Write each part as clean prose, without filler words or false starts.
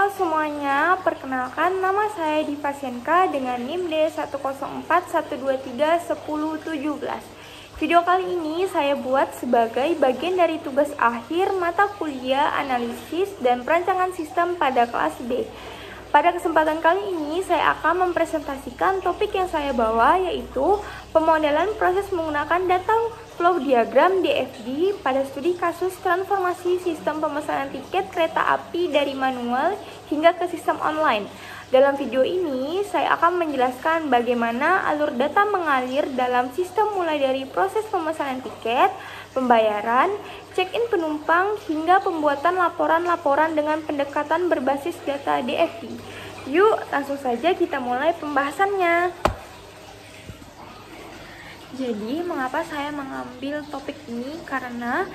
Halo semuanya, perkenalkan nama saya Diva Sienka dengan NIM D10412311017. Video kali ini saya buat sebagai bagian dari tugas akhir mata kuliah analisis dan perancangan sistem pada kelas B. Pada kesempatan kali ini saya akan mempresentasikan topik yang saya bawa, yaitu pemodelan proses menggunakan data flow diagram DFD pada studi kasus transformasi sistem pemesanan tiket kereta api dari manual hingga ke sistem online. Dalam video ini saya akan menjelaskan bagaimana alur data mengalir dalam sistem mulai dari proses pemesanan tiket, pembayaran, check-in penumpang, hingga pembuatan laporan-laporan dengan pendekatan berbasis data DFD. Yuk, langsung saja kita mulai pembahasannya. Jadi, mengapa saya mengambil topik ini? Karena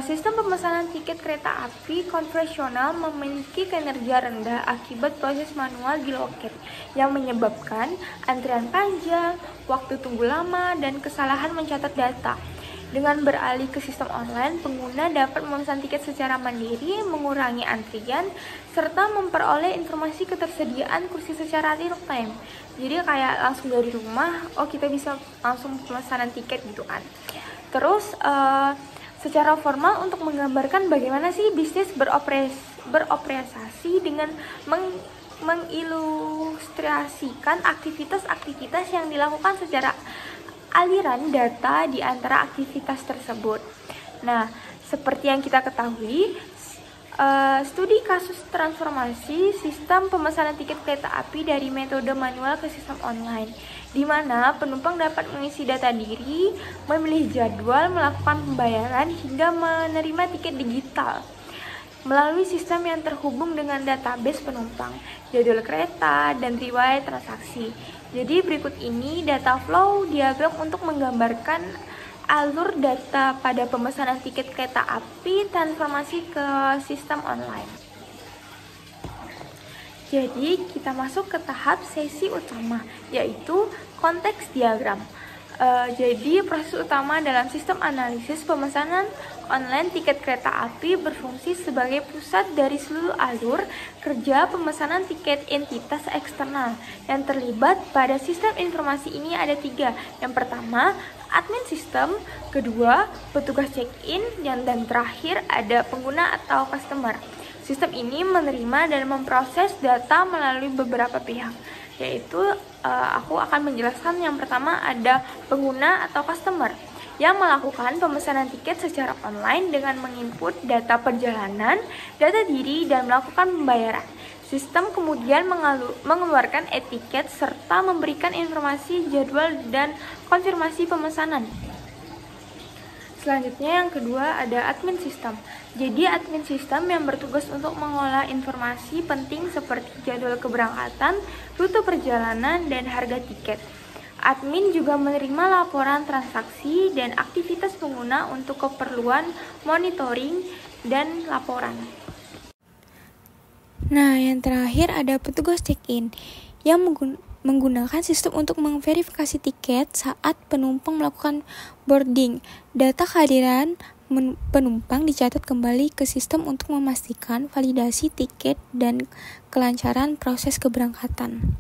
sistem pemesanan tiket kereta api konvensional memiliki kinerja rendah akibat proses manual di loket yang menyebabkan antrian panjang, waktu tunggu lama, dan kesalahan mencatat data. Dengan beralih ke sistem online, pengguna dapat memesan tiket secara mandiri, mengurangi antrian, serta memperoleh informasi ketersediaan kursi secara real time. Jadi kayak langsung dari rumah, kita bisa langsung pemesanan tiket gitu kan. Terus secara formal untuk menggambarkan bagaimana sih bisnis beroperasi dengan mengilustrasikan aktivitas-aktivitas yang dilakukan secara aliran data di antara aktivitas tersebut. Nah, seperti yang kita ketahui, studi kasus transformasi sistem pemesanan tiket kereta api dari metode manual ke sistem online, di mana penumpang dapat mengisi data diri, memilih jadwal, melakukan pembayaran, hingga menerima tiket digital melalui sistem yang terhubung dengan database penumpang, jadwal kereta, dan riwayat transaksi. Jadi berikut ini data flow diagram untuk menggambarkan alur data pada pemesanan tiket kereta api transformasi ke sistem online. Jadi kita masuk ke tahap sesi utama, yaitu konteks diagram. Jadi proses utama dalam sistem analisis pemesanan online tiket kereta api berfungsi sebagai pusat dari seluruh alur kerja pemesanan tiket entitas eksternal. Yang terlibat pada sistem informasi ini ada 3. Yang pertama, admin sistem, kedua, petugas check-in, dan terakhir ada pengguna atau customer. Sistem ini menerima dan memproses data melalui beberapa pihak, yaitu aku akan menjelaskan yang pertama ada pengguna atau customer yang melakukan pemesanan tiket secara online dengan menginput data perjalanan, data diri, dan melakukan pembayaran. Sistem kemudian mengeluarkan etiket serta memberikan informasi jadwal dan konfirmasi pemesanan. Selanjutnya yang kedua ada admin sistem. Jadi admin sistem yang bertugas untuk mengolah informasi penting seperti jadwal keberangkatan, rute perjalanan, dan harga tiket. Admin juga menerima laporan transaksi dan aktivitas pengguna untuk keperluan monitoring dan laporan. Nah, yang terakhir ada petugas check-in yang menggunakan sistem untuk memverifikasi tiket saat penumpang melakukan boarding. Data kehadiran penumpang dicatat kembali ke sistem untuk memastikan validasi tiket dan kelancaran proses keberangkatan.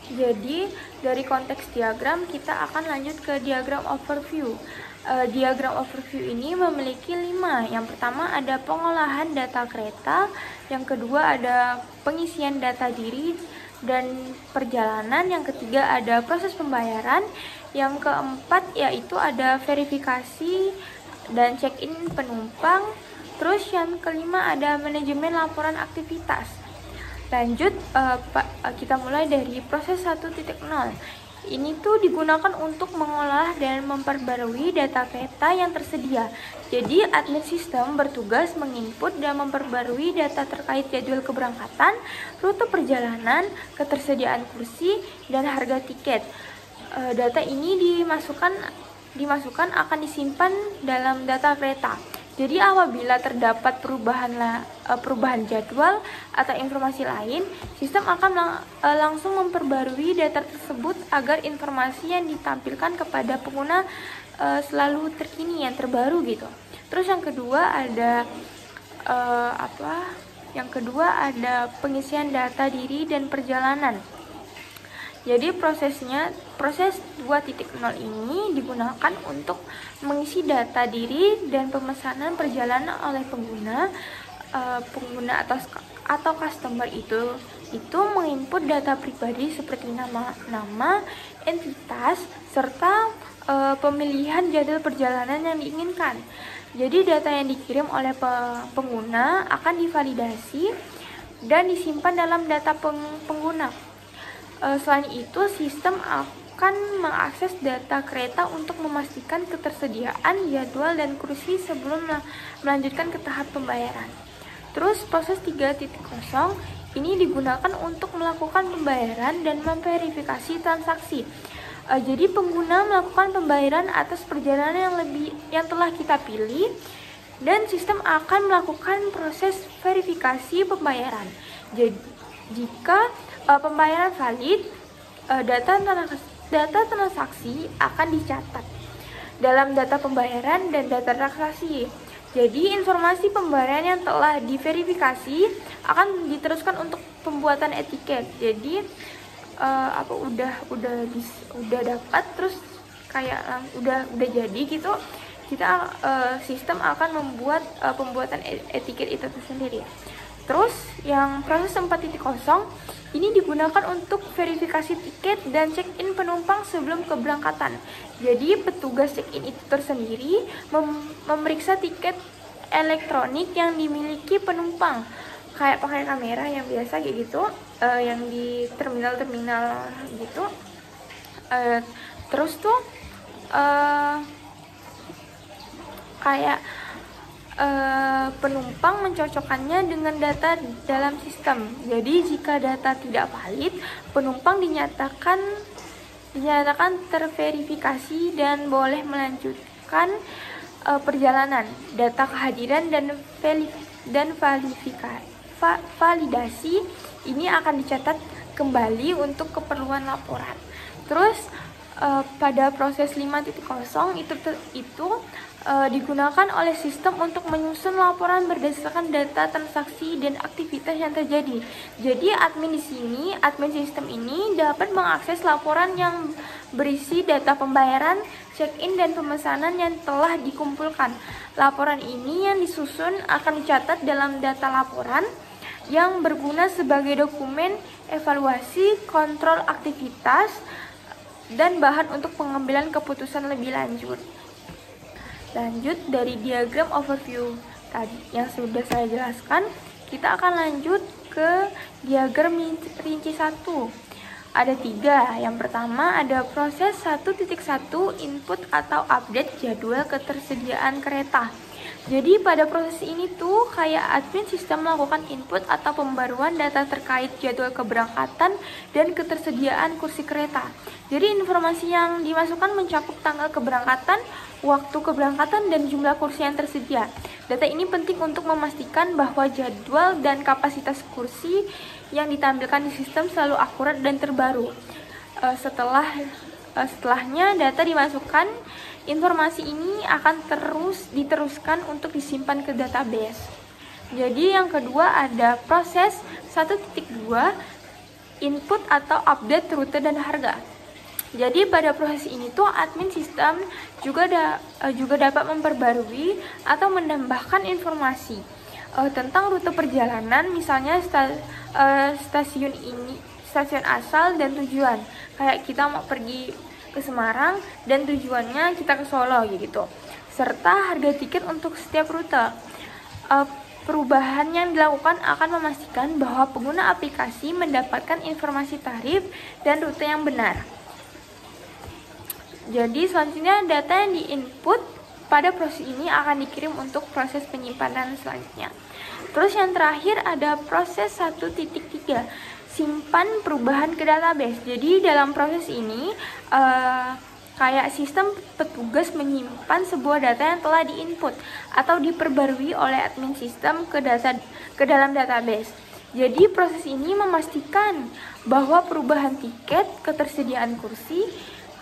Jadi dari konteks diagram kita akan lanjut ke diagram overview. Diagram overview ini memiliki 5. Yang pertama ada pengolahan data kereta, yang kedua ada pengisian data diri dan perjalanan, yang ketiga ada proses pembayaran, yang keempat yaitu ada verifikasi dan check-in penumpang, terus yang kelima ada manajemen laporan aktivitas. Lanjut, kita mulai dari proses 1.0. Ini tuh digunakan untuk mengolah dan memperbarui data kereta yang tersedia. Jadi admin sistem bertugas menginput dan memperbarui data terkait jadwal keberangkatan, rute perjalanan, ketersediaan kursi, dan harga tiket. Data ini dimasukkan akan disimpan dalam data kereta. Jadi apabila terdapat perubahan jadwal atau informasi lain, sistem akan langsung memperbarui data tersebut agar informasi yang ditampilkan kepada pengguna selalu terkini, yang terbaru gitu. Terus yang kedua ada Yang kedua ada pengisian data diri dan perjalanan. Jadi proses 2.0 ini digunakan untuk mengisi data diri dan pemesanan perjalanan oleh pengguna atau customer itu menginput data pribadi seperti nama, entitas, serta pemilihan jadwal perjalanan yang diinginkan. Jadi data yang dikirim oleh pengguna akan divalidasi dan disimpan dalam data pengguna. Selain itu, sistem akan mengakses data kereta untuk memastikan ketersediaan jadwal dan kursi sebelum melanjutkan ke tahap pembayaran. Terus proses 3.0 ini digunakan untuk melakukan pembayaran dan memverifikasi transaksi. Jadi pengguna melakukan pembayaran atas perjalanan yang telah kita pilih, dan sistem akan melakukan proses verifikasi pembayaran. Jadi jika pembayaran valid, data transaksi akan dicatat dalam data pembayaran dan data transaksi. Jadi informasi pembayaran yang telah diverifikasi akan diteruskan untuk pembuatan etiket. Jadi udah dapat, terus kayak udah jadi gitu, kita sistem akan membuat pembuatan etiket itu sendiri. Terus yang proses 4.0 ini digunakan untuk verifikasi tiket dan check-in penumpang sebelum keberangkatan. Jadi petugas check-in itu tersendiri memeriksa tiket elektronik yang dimiliki penumpang, kayak pakai kamera yang biasa kayak gitu, yang di terminal-terminal gitu. Terus tuh kayak penumpang mencocokkannya dengan data dalam sistem. Jadi jika data tidak valid, penumpang dinyatakan terverifikasi dan boleh melanjutkan perjalanan. Data kehadiran dan validasi ini akan dicatat kembali untuk keperluan laporan. Terus pada proses 5.0 itu digunakan oleh sistem untuk menyusun laporan berdasarkan data transaksi dan aktivitas yang terjadi. Jadi admin sistem ini dapat mengakses laporan yang berisi data pembayaran, check-in, dan pemesanan yang telah dikumpulkan. Laporan ini yang disusun akan dicatat dalam data laporan yang berguna sebagai dokumen evaluasi, kontrol aktivitas, dan bahan untuk pengambilan keputusan lebih lanjut. Lanjut dari diagram overview tadi yang sudah saya jelaskan, kita akan lanjut ke diagram rinci 1. Ada 3. Yang pertama ada proses 1.1 input atau update jadwal ketersediaan kereta. Jadi pada proses ini tuh kayak admin sistem melakukan input atau pembaruan data terkait jadwal keberangkatan dan ketersediaan kursi kereta. Jadi informasi yang dimasukkan mencakup tanggal keberangkatan, waktu keberangkatan, dan jumlah kursi yang tersedia. Data ini penting untuk memastikan bahwa jadwal dan kapasitas kursi yang ditampilkan di sistem selalu akurat dan terbaru. Setelahnya data dimasukkan, informasi ini akan diteruskan untuk disimpan ke database. Jadi yang kedua ada proses 1.2 input atau update rute dan harga. Jadi pada proses ini tuh admin sistem juga dapat memperbarui atau menambahkan informasi tentang rute perjalanan, misalnya stasiun asal dan tujuan. Kayak kita mau pergi ke Semarang dan tujuannya kita ke Solo gitu. Serta harga tiket untuk setiap rute. Perubahan yang dilakukan akan memastikan bahwa pengguna aplikasi mendapatkan informasi tarif dan rute yang benar. Jadi selanjutnya data yang diinput pada proses ini akan dikirim untuk proses penyimpanan selanjutnya. Terus yang terakhir ada proses 1.3 simpan perubahan ke database. Jadi dalam proses ini kayak sistem petugas menyimpan sebuah data yang telah diinput atau diperbarui oleh admin sistem ke dalam database. Jadi proses ini memastikan bahwa perubahan tiket, ketersediaan kursi,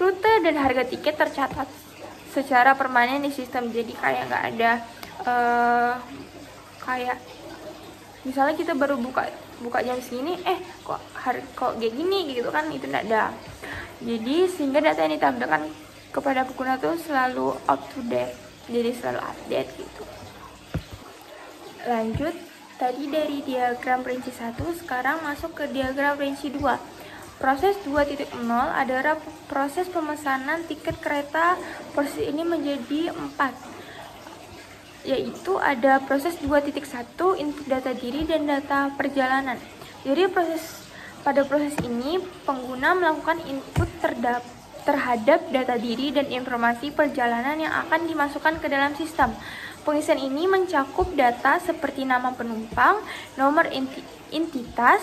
rute, dan harga tiket tercatat secara permanen di sistem. Jadi kayak nggak ada kayak Misalnya kita baru buka jam segini, kok kayak gini gitu kan, itu tidak ada. Jadi sehingga data yang ditampilkan kepada pengguna itu selalu up to date, jadi selalu update gitu. Lanjut, tadi dari diagram rinci 1, sekarang masuk ke diagram rinci 2. Proses 2.0 adalah proses pemesanan tiket kereta. Proses ini menjadi 4, yaitu ada proses 2.1, input data diri dan data perjalanan. Jadi pada proses ini pengguna melakukan input terhadap data diri dan informasi perjalanan yang akan dimasukkan ke dalam sistem. Pengisian ini mencakup data seperti nama penumpang, nomor entitas,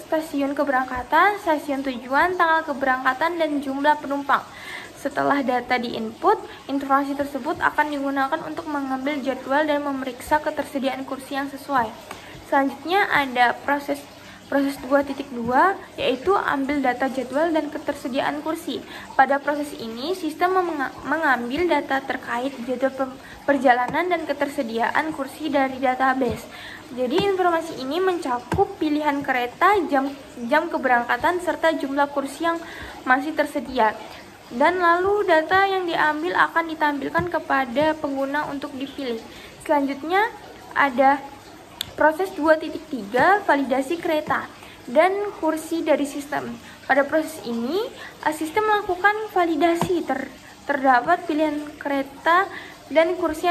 stasiun keberangkatan, stasiun tujuan, tanggal keberangkatan, dan jumlah penumpang. Setelah data diinput, informasi tersebut akan digunakan untuk mengambil jadwal dan memeriksa ketersediaan kursi yang sesuai. Selanjutnya ada proses 2.2, yaitu ambil data jadwal dan ketersediaan kursi. Pada proses ini, sistem mengambil data terkait jadwal perjalanan dan ketersediaan kursi dari database. Jadi informasi ini mencakup pilihan kereta, jam keberangkatan, serta jumlah kursi yang masih tersedia. Dan lalu data yang diambil akan ditampilkan kepada pengguna untuk dipilih. Selanjutnya ada proses 2.3, validasi kereta dan kursi dari sistem. Pada proses ini, sistem melakukan validasi terdapat pilihan kereta dan kursi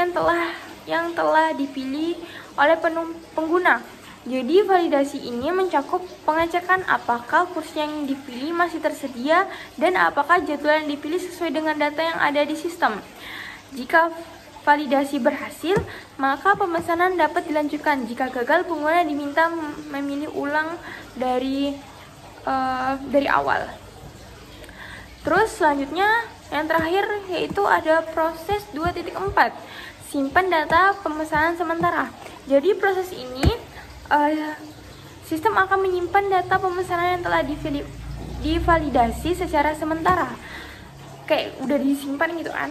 yang telah dipilih oleh pengguna. Jadi validasi ini mencakup pengecekan apakah kursi yang dipilih masih tersedia dan apakah jadwal yang dipilih sesuai dengan data yang ada di sistem. Jika validasi berhasil, maka pemesanan dapat dilanjutkan. Jika gagal, pengguna diminta memilih ulang dari awal. Terus selanjutnya yang terakhir yaitu ada proses 2.4, simpan data pemesanan sementara. Jadi proses ini sistem akan menyimpan data pemesanan yang telah divalidasi secara sementara, kayak udah disimpan gitu kan.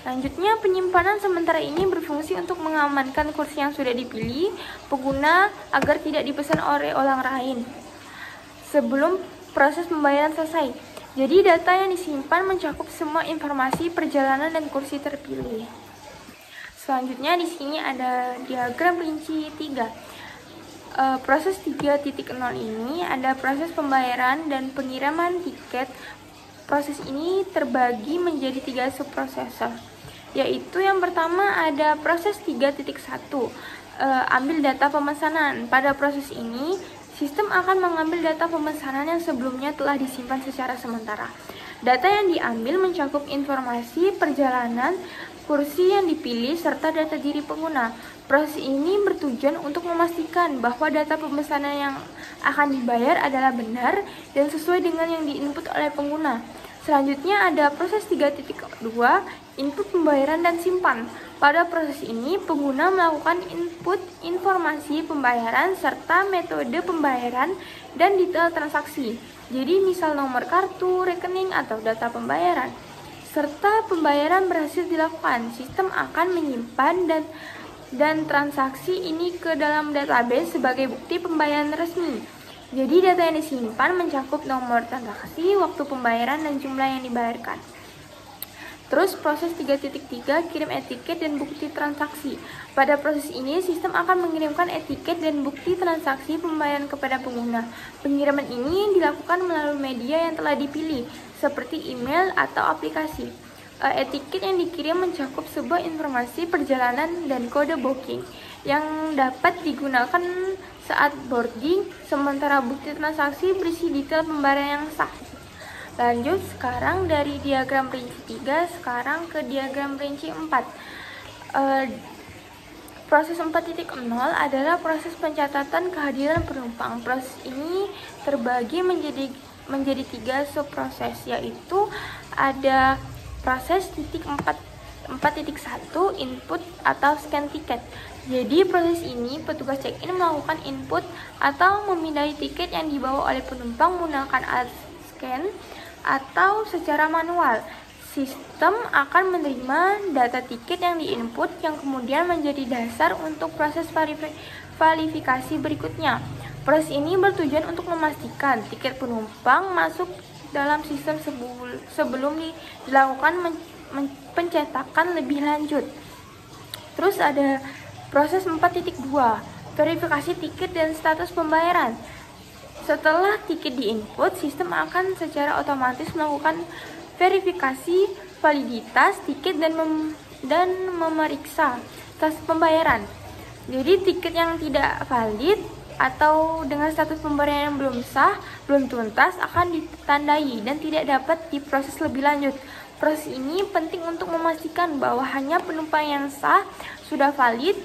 Lanjutnya, penyimpanan sementara ini berfungsi untuk mengamankan kursi yang sudah dipilih pengguna agar tidak dipesan oleh orang lain sebelum proses pembayaran selesai. Jadi data yang disimpan mencakup semua informasi perjalanan dan kursi terpilih. Selanjutnya di sini ada diagram rinci 3. Proses 3.0 ini ada proses pembayaran dan pengiriman tiket. Proses ini terbagi menjadi 3 subprosesor, yaitu yang pertama ada proses 3.1, ambil data pemesanan. Pada proses ini, sistem akan mengambil data pemesanan yang sebelumnya telah disimpan secara sementara. Data yang diambil mencakup informasi perjalanan, kursi yang dipilih, serta data diri pengguna. Proses ini bertujuan untuk memastikan bahwa data pemesanan yang akan dibayar adalah benar dan sesuai dengan yang diinput oleh pengguna. Selanjutnya ada proses 3.2, input pembayaran dan simpan. Pada proses ini, pengguna melakukan input informasi pembayaran serta metode pembayaran dan detail transaksi. Jadi misal nomor kartu, rekening, atau data pembayaran. Serta pembayaran berhasil dilakukan, sistem akan menyimpan dan transaksi ini ke dalam database sebagai bukti pembayaran resmi. Jadi data yang disimpan mencakup nomor transaksi, waktu pembayaran, dan jumlah yang dibayarkan. Terus proses 3.3, kirim etiket dan bukti transaksi. Pada proses ini, sistem akan mengirimkan etiket dan bukti transaksi pembayaran kepada pengguna. Pengiriman ini dilakukan melalui media yang telah dipilih, seperti email atau aplikasi. Etiket yang dikirim mencakup sebuah informasi perjalanan dan kode booking yang dapat digunakan saat boarding, sementara bukti transaksi berisi detail pembayaran yang sah. Lanjut sekarang dari diagram rinci 3 sekarang ke diagram rinci 4. Proses 4.0 adalah proses pencatatan kehadiran penumpang. Proses ini terbagi menjadi 3 subproses, yaitu ada proses 4.1, input atau scan tiket. Jadi proses ini petugas check-in melakukan input atau memindai tiket yang dibawa oleh penumpang menggunakan alat scan atau secara manual. Sistem akan menerima data tiket yang diinput yang kemudian menjadi dasar untuk proses verifikasi berikutnya. Proses ini bertujuan untuk memastikan tiket penumpang masuk dalam sistem sebelum dilakukan pencetakan lebih lanjut. Terus ada proses 4.2, verifikasi tiket dan status pembayaran. Setelah tiket diinput, sistem akan secara otomatis melakukan verifikasi validitas tiket dan memeriksa status pembayaran. Jadi tiket yang tidak valid atau dengan status pembayaran yang belum sah, belum tuntas akan ditandai dan tidak dapat diproses lebih lanjut. Proses ini penting untuk memastikan bahwa hanya penumpang yang sah, sudah valid,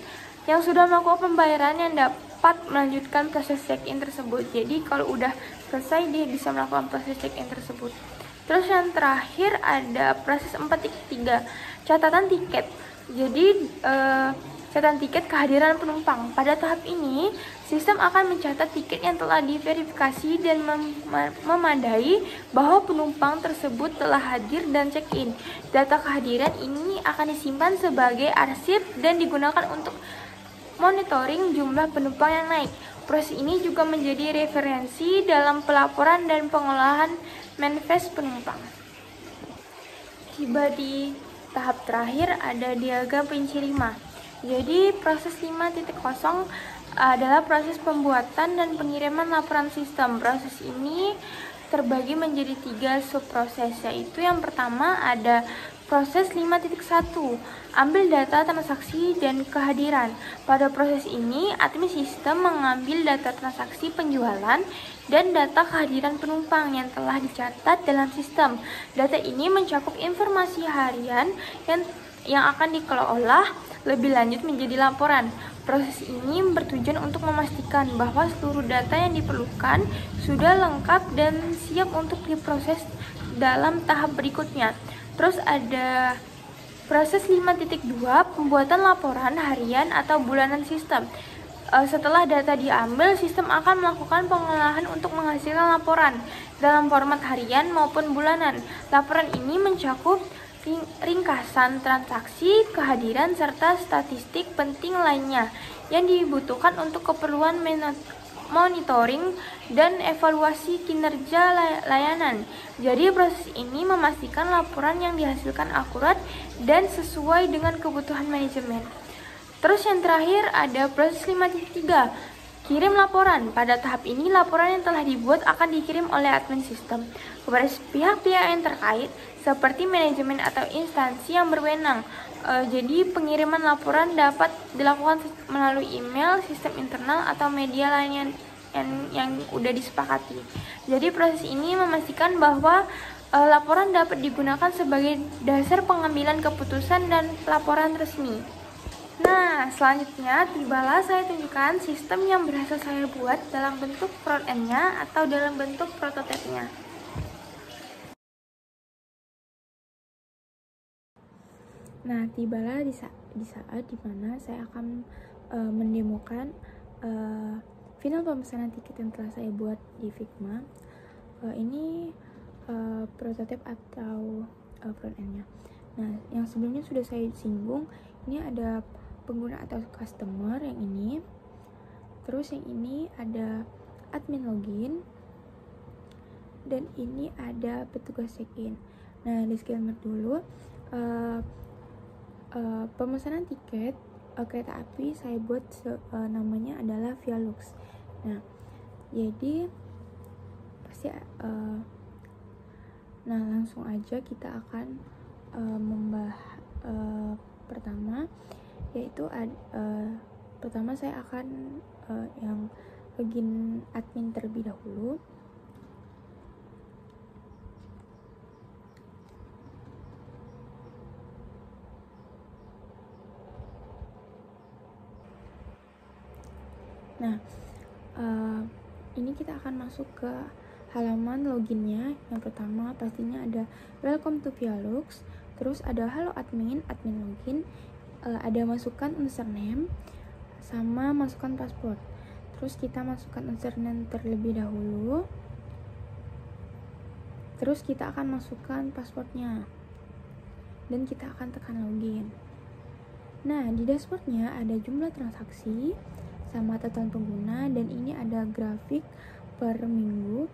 yang sudah melakukan pembayaran yang dapat melanjutkan proses check-in tersebut. Jadi kalau udah selesai dia bisa melakukan proses check-in tersebut. Terus yang terakhir ada proses 4.3, catatan tiket. Jadi catatan tiket kehadiran penumpang. Pada tahap ini, sistem akan mencatat tiket yang telah diverifikasi dan memadai bahwa penumpang tersebut telah hadir dan check-in. Data kehadiran ini akan disimpan sebagai arsip dan digunakan untuk monitoring jumlah penumpang yang naik. Proses ini juga menjadi referensi dalam pelaporan dan pengolahan manifest penumpang. Tiba di tahap terakhir ada diagram perinci 5. Jadi proses 5.0 adalah proses pembuatan dan pengiriman laporan sistem. Proses ini terbagi menjadi 3 subproses, yaitu yang pertama ada proses 5.1, ambil data transaksi dan kehadiran. Pada proses ini, admin sistem mengambil data transaksi penjualan dan data kehadiran penumpang yang telah dicatat dalam sistem. Data ini mencakup informasi harian yang akan dikelola lebih lanjut menjadi laporan. Proses ini bertujuan untuk memastikan bahwa seluruh data yang diperlukan sudah lengkap dan siap untuk diproses dalam tahap berikutnya. Terus ada proses 5.2, pembuatan laporan harian atau bulanan sistem. Setelah data diambil, sistem akan melakukan pengolahan untuk menghasilkan laporan dalam format harian maupun bulanan. Laporan ini mencakup ringkasan transaksi, kehadiran, serta statistik penting lainnya yang dibutuhkan untuk keperluan monitoring dan evaluasi kinerja layanan. Jadi proses ini memastikan laporan yang dihasilkan akurat dan sesuai dengan kebutuhan manajemen. Terus yang terakhir ada proses 5.3, kirim laporan. Pada tahap ini laporan yang telah dibuat akan dikirim oleh admin sistem kepada pihak-pihak yang terkait seperti manajemen atau instansi yang berwenang. Jadi pengiriman laporan dapat dilakukan melalui email, sistem internal atau media lain yang udah disepakati. Jadi proses ini memastikan bahwa laporan dapat digunakan sebagai dasar pengambilan keputusan dan laporan resmi. Nah, selanjutnya tibalah saya tunjukkan sistem yang berhasil saya buat dalam bentuk front-end-nya atau dalam bentuk prototipe-nya. Nah, tibalah di saat dimana saya akan mendemokan final pemesanan tiket yang telah saya buat di Figma. Ini prototipe atau front-end-nya. Nah, yang sebelumnya sudah saya singgung, ini ada pengguna atau customer yang ini. Terus yang ini ada admin login. Dan ini ada petugas check-in. Nah, disclaimer dulu. Pemesanan tiket kereta api saya buat namanya adalah Vialux. Nah, jadi pasti nah langsung aja kita akan membahas pertama, yaitu pertama saya akan yang login admin terlebih dahulu. Nah, ini kita akan masuk ke halaman loginnya. Yang pertama pastinya ada welcome to Vialux, terus ada halo admin login, ada masukkan username sama masukkan password. Terus kita masukkan username terlebih dahulu, terus kita akan masukkan passwordnya. dan kita akan tekan login. Nah, di dashboardnya ada jumlah transaksi sama total pengguna, dan ini ada grafik per minggu,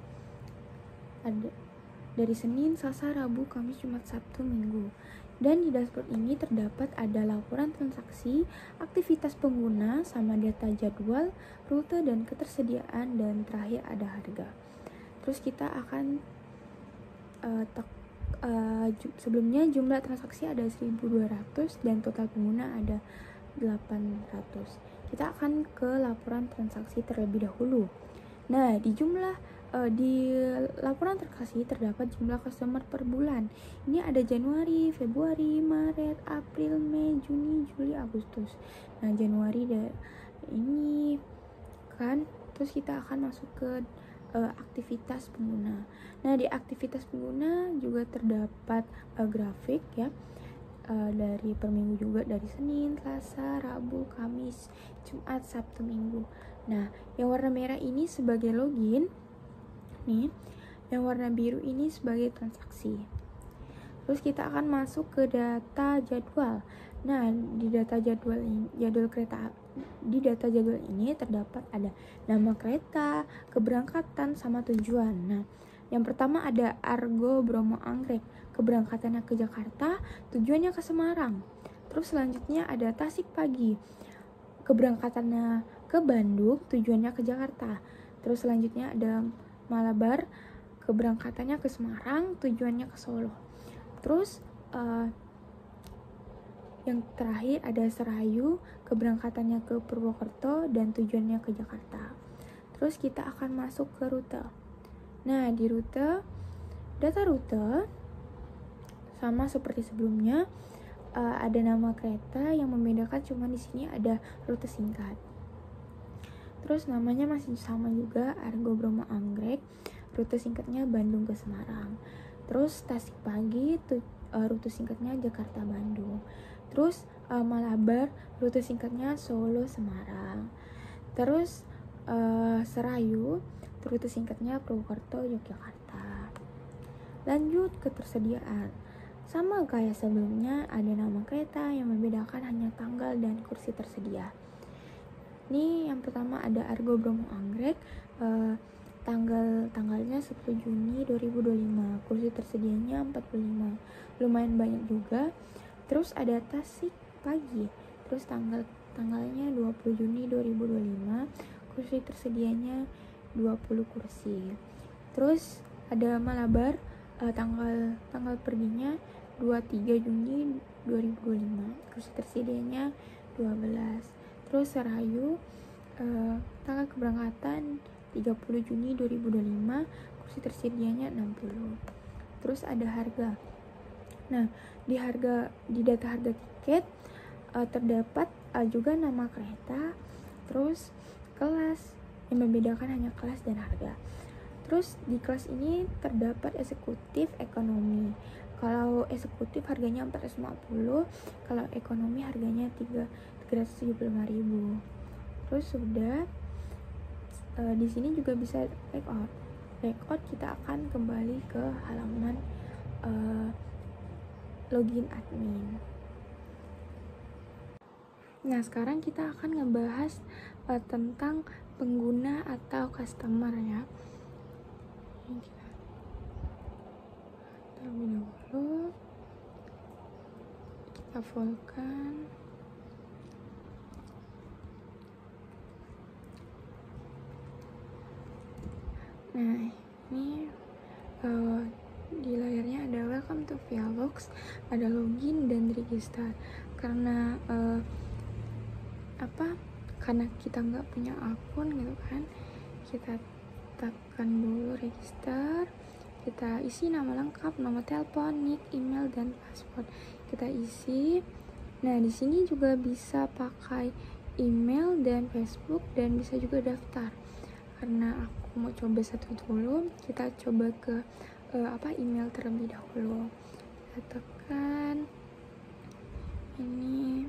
ada dari Senin, Selasa, Rabu, Kamis, Jumat, Sabtu, Minggu. Dan di dashboard ini terdapat ada laporan transaksi, aktivitas pengguna, sama data jadwal, rute, dan ketersediaan, dan terakhir ada harga. Terus kita akan sebelumnya jumlah transaksi ada 1.200 dan total pengguna ada 800. Kita akan ke laporan transaksi terlebih dahulu. Nah, di laporan transaksi terdapat jumlah customer per bulan. Ini ada Januari, Februari, Maret, April, Mei, Juni, Juli, Agustus. Nah, Januari ini kan, terus kita akan masuk ke aktivitas pengguna. Nah, di aktivitas pengguna juga terdapat grafik ya, dari per minggu juga, dari Senin, Selasa, Rabu, Kamis, Jumat, Sabtu, Minggu. Nah, yang warna merah ini sebagai login nih, yang warna biru ini sebagai transaksi. Terus kita akan masuk ke data jadwal. Nah, di data jadwal ini terdapat ada nama kereta, keberangkatan, sama tujuan. Nah, yang pertama ada Argo Bromo Anggrek, keberangkatannya ke Jakarta, tujuannya ke Semarang. Terus selanjutnya ada Tasik Pagi, keberangkatannya ke Bandung, tujuannya ke Jakarta. Terus selanjutnya ada Malabar, keberangkatannya ke Semarang, tujuannya ke Solo. Terus yang terakhir ada Serayu, keberangkatannya ke Purwokerto dan tujuannya ke Jakarta. Terus kita akan masuk ke rute. Nah, di data rute sama seperti sebelumnya, ada nama kereta, yang membedakan cuma di sini ada rute singkat. Terus namanya masih sama juga, Argo Bromo Anggrek, rute singkatnya Bandung ke Semarang. Terus Tasik Pagi, rute singkatnya Jakarta Bandung. Terus Malabar, rute singkatnya Solo Semarang. Terus Serayu, rute singkatnya Purwokerto Yogyakarta. Lanjut ke ketersediaan. Sama kayak sebelumnya, ada nama kereta, yang membedakan hanya tanggal dan kursi tersedia. Ini yang pertama ada Argo Bromo Anggrek, tanggalnya 10 Juni 2025, kursi tersedianya 45, lumayan banyak juga. Terus ada Tasik Pagi, terus tanggalnya 20 Juni 2025, kursi tersedianya 20 kursi. Terus ada Malabar, tanggal perginya 23 Juni 2025, kursi tersedianya 12. Terus Serayu, tanggal keberangkatan 30 Juni 2025, kursi tersedianya 60. Terus ada harga. Nah, di data harga tiket terdapat juga nama kereta, terus kelas, yang membedakan hanya kelas dan harga. Terus di kelas ini terdapat eksekutif, ekonomi. Kalau eksekutif harganya 450, kalau ekonomi harganya 375.000. Terus sudah di sini juga bisa breakout. Kita akan kembali ke halaman login admin. Nah, sekarang kita akan ngebahas tentang pengguna atau customer ya. Ini kita terlebih dahulu kita fullkan. Nah, ini di layarnya ada welcome to Vialogs, ada login dan register. Karena karena kita nggak punya akun gitu kan, kita tekan dulu register, kita isi nama lengkap, nomor telepon, nick, email, dan password kita isi. Nah, di sini juga bisa pakai email dan Facebook, dan bisa juga daftar. Karena aku mau coba satu dulu, kita coba ke email terlebih dahulu. Kita tekan ini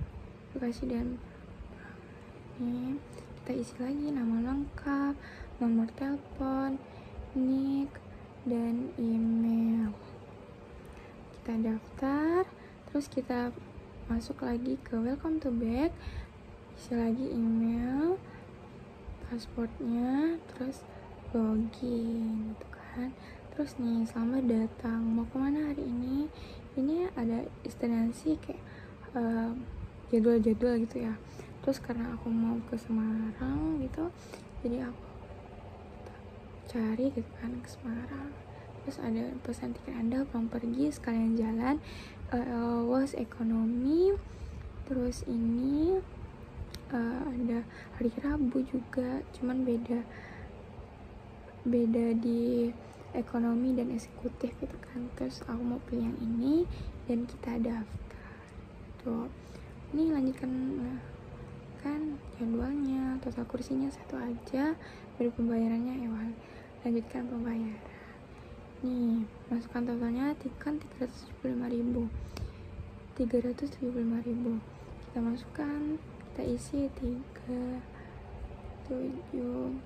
aplikasi, dan ini kita isi lagi nama lengkap, nomor telepon, nick, dan email. Kita daftar, Terus kita masuk lagi ke welcome to back, isi lagi email, passwordnya, terus login gitu kan. Terus nih, selamat datang, mau kemana hari ini? Ini ada destinasi kayak jadwal-jadwal gitu ya. Terus karena aku mau ke Semarang gitu, jadi aku cari gitu kan ke Semarang. Terus ada pesan tiket Anda pulang pergi sekalian jalan, was ekonomi. Terus ini ada hari Rabu juga, cuman beda di ekonomi dan eksekutif gitu kan. Terus aku mau pilih yang ini dan kita daftar tuh. Ini lanjutkan kan jadwalnya, total kursinya 1 aja, dari pembayarannya lanjutkan pembayaran. Nih, masukkan totalnya kan 375.000. Kita masukkan, kita isi 375.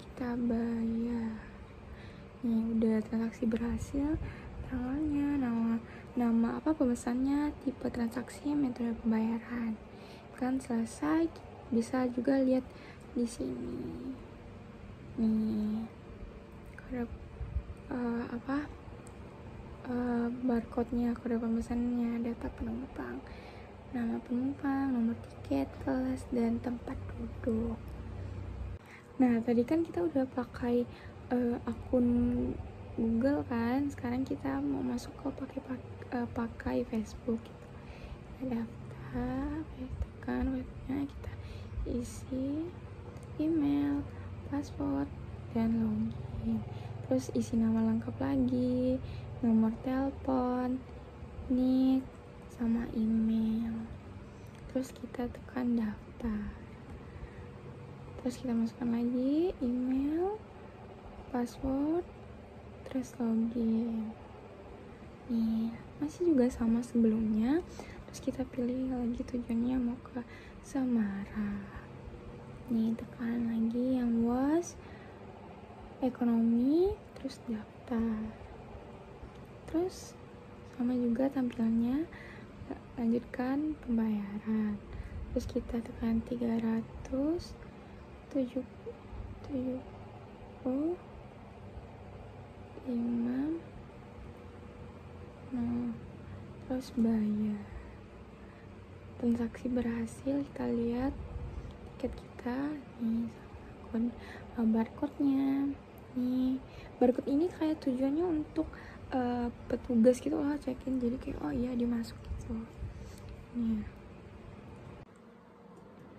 Kita bayar. Nih udah transaksi berhasil, tanggalnya, nama apa pemesannya, tipe transaksi, metode pembayaran. Kan selesai, bisa juga lihat di sini. Nih kode barcode-nya, kode pemesannya, data penumpang, nama penumpang, nomor tiket, kelas, dan tempat duduk. Nah, tadi kan kita udah pakai akun Google kan, sekarang kita mau masuk ke pakai Facebook gitu. Kita daftar, tekan webnya, kita isi email, password, dan login. Terus isi nama lengkap lagi, nomor telepon, nick, sama email. Terus kita tekan daftar. Terus kita masukkan lagi email, password, terus login. Nih, masih juga sama sebelumnya. Terus kita pilih lagi tujuannya mau ke Semarang. Nih, tekan lagi yang was ekonomi, terus daftar. Terus sama juga tampilannya, lanjutkan pembayaran. Terus kita tekan 375, terus bayar. Transaksi berhasil, kita lihat tiket kita nih, sama barcode-nya. Nih, barcode ini kayak tujuannya untuk petugas gitu lah, check-in, jadi kayak oh iya dimasuk gitu. Nih.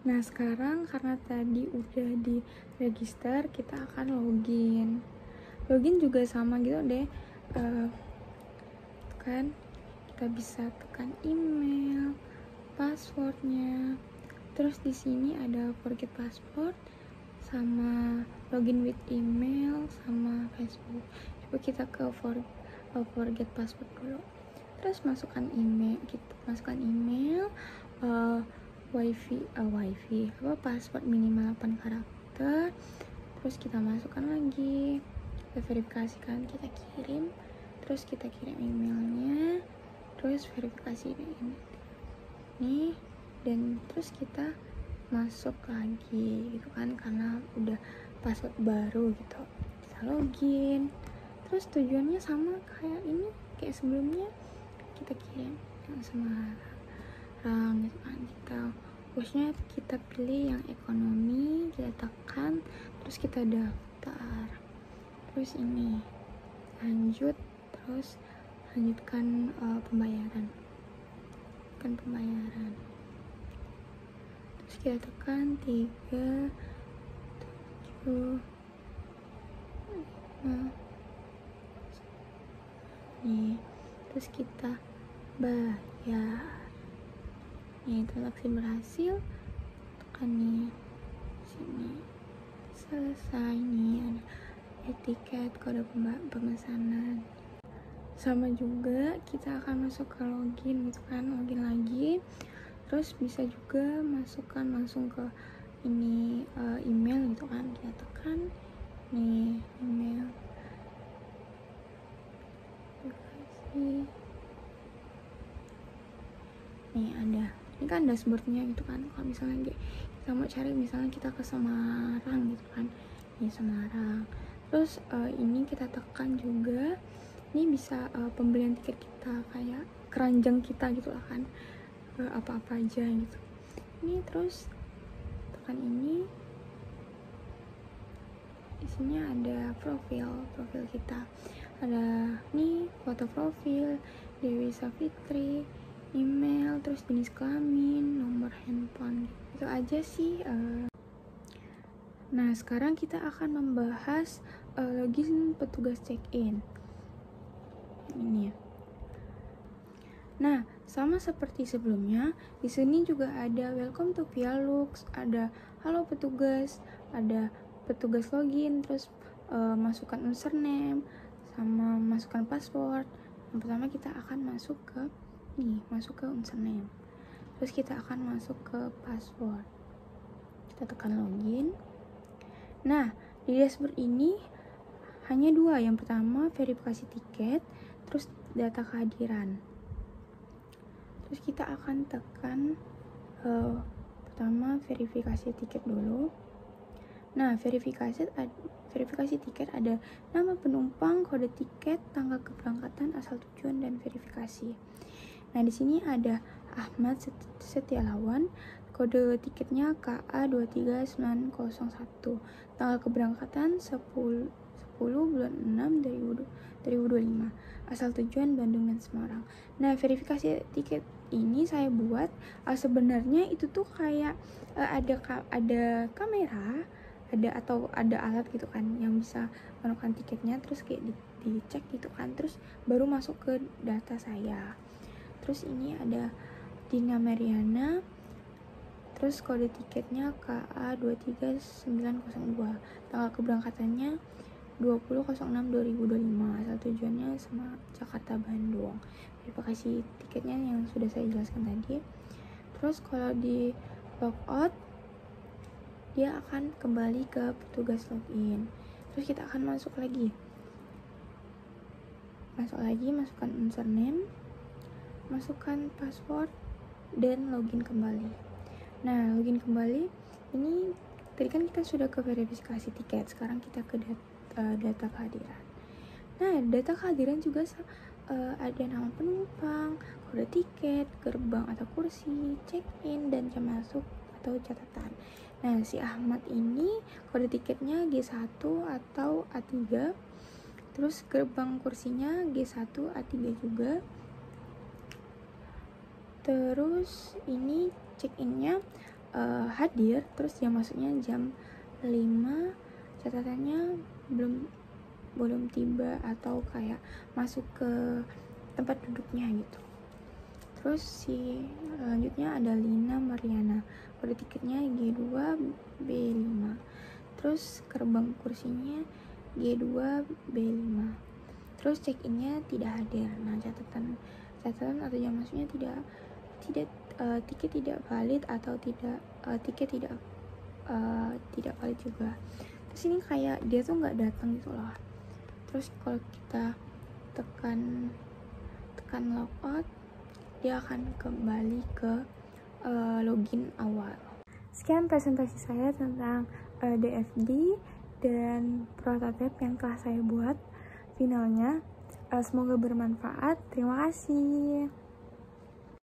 Nah, sekarang karena tadi udah di register, kita akan login. Login juga sama gitu deh. Kan kita bisa tekan email, passwordnya. Terus di sini ada forget password sama login with email sama Facebook. Coba kita ke forget password dulu. Terus masukkan email, wifi password minimal 8 karakter. Terus kita masukkan lagi, kita verifikasikan, kita kirim, terus kita kirim emailnya, terus verifikasi ini, dan terus kita masuk lagi gitu kan, karena udah password baru gitu. Kita login, terus tujuannya sama kayak ini, kayak sebelumnya, kita kirim yang Semarang gitu kan. Kita pilih yang ekonomi, kita tekan, terus kita daftar. Terus ini lanjut, terus lanjutkan pembayaran. Terus kita tekan 375. Nih, terus kita bayar. Nih, transaksi berhasil, tekan nih sini, selesai. Nih ada tiket, kode pemesanan. Sama juga kita akan masuk ke login gitu kan, login lagi. Terus bisa juga masukkan langsung ke ini email gitu kan, kita tekan nih email. nih ada, ini kan dashboardnya gitu kan. Kalau misalnya kita mau cari, misalnya kita ke Semarang gitu kan, ini Semarang. Terus ini kita tekan juga, ini bisa pembelian tiket kita, kayak keranjang kita gitu lah kan, apa-apa aja gitu. Ini terus tekan ini, isinya ada profil kita, ada nih foto profil, Dewi Savitri, email, terus jenis kelamin, nomor handphone, itu aja sih. Nah, sekarang kita akan membahas login petugas check-in. Ini ya. Nah, sama seperti sebelumnya, di sini juga ada welcome to Via Lux, ada halo petugas, ada petugas login, terus masukkan username, sama masukkan password. Yang pertama kita akan masuk ke username. Terus kita akan masuk ke password. Kita tekan login. Nah, di dashboard ini hanya dua. Yang pertama verifikasi tiket, terus data kehadiran. Terus kita akan tekan pertama verifikasi tiket dulu. Nah, verifikasi tiket ada nama penumpang, kode tiket, tanggal keberangkatan, asal tujuan, dan verifikasi. Nah, di sini ada Ahmad Setialawan, kode tiketnya KA23901, tanggal keberangkatan 10 bulan 6 2025, asal tujuan Bandung dan Semarang. Nah, verifikasi tiket ini saya buat sebenarnya itu tuh kayak ada kamera, ada alat gitu kan yang bisa menentukan tiketnya, terus kayak dicek gitu kan, terus baru masuk ke data saya. Terus ini ada Dina Mariana, terus kode tiketnya KA23902, tanggal keberangkatannya 20.06.2025, asal tujuannya sama Jakarta Bandung. Verifikasi tiketnya yang sudah saya jelaskan tadi. Terus kalau di logout, dia akan kembali ke petugas login. Terus kita akan masuk lagi, masukkan username, masukkan password, dan login kembali. Nah, login kembali, ini tadi kan kita sudah ke verifikasi tiket, sekarang kita ke data kehadiran. Nah, data kehadiran juga ada nama penumpang, kode tiket, gerbang atau kursi, check-in, dan jam masuk atau catatan. Nah, si Ahmad ini kode tiketnya G1 atau A3, terus gerbang kursinya G1 A3 juga. Terus ini check-innya hadir, terus jam masuknya jam 5, catatannya belum tiba atau kayak masuk ke tempat duduknya gitu. Terus selanjutnya ada Lina Mariana, kode tiketnya G2 B5, terus gerbang kursinya G2 B5, terus check-innya tidak hadir. Nah, catatan atau jam masuknya tiket tidak valid atau tiket tidak valid juga. Terus ini kayak dia tuh nggak datang gitu loh. Terus kalau kita tekan logout, dia akan kembali ke login awal. Sekian presentasi saya tentang DFD dan prototipe yang telah saya buat finalnya. Semoga bermanfaat. Terima kasih.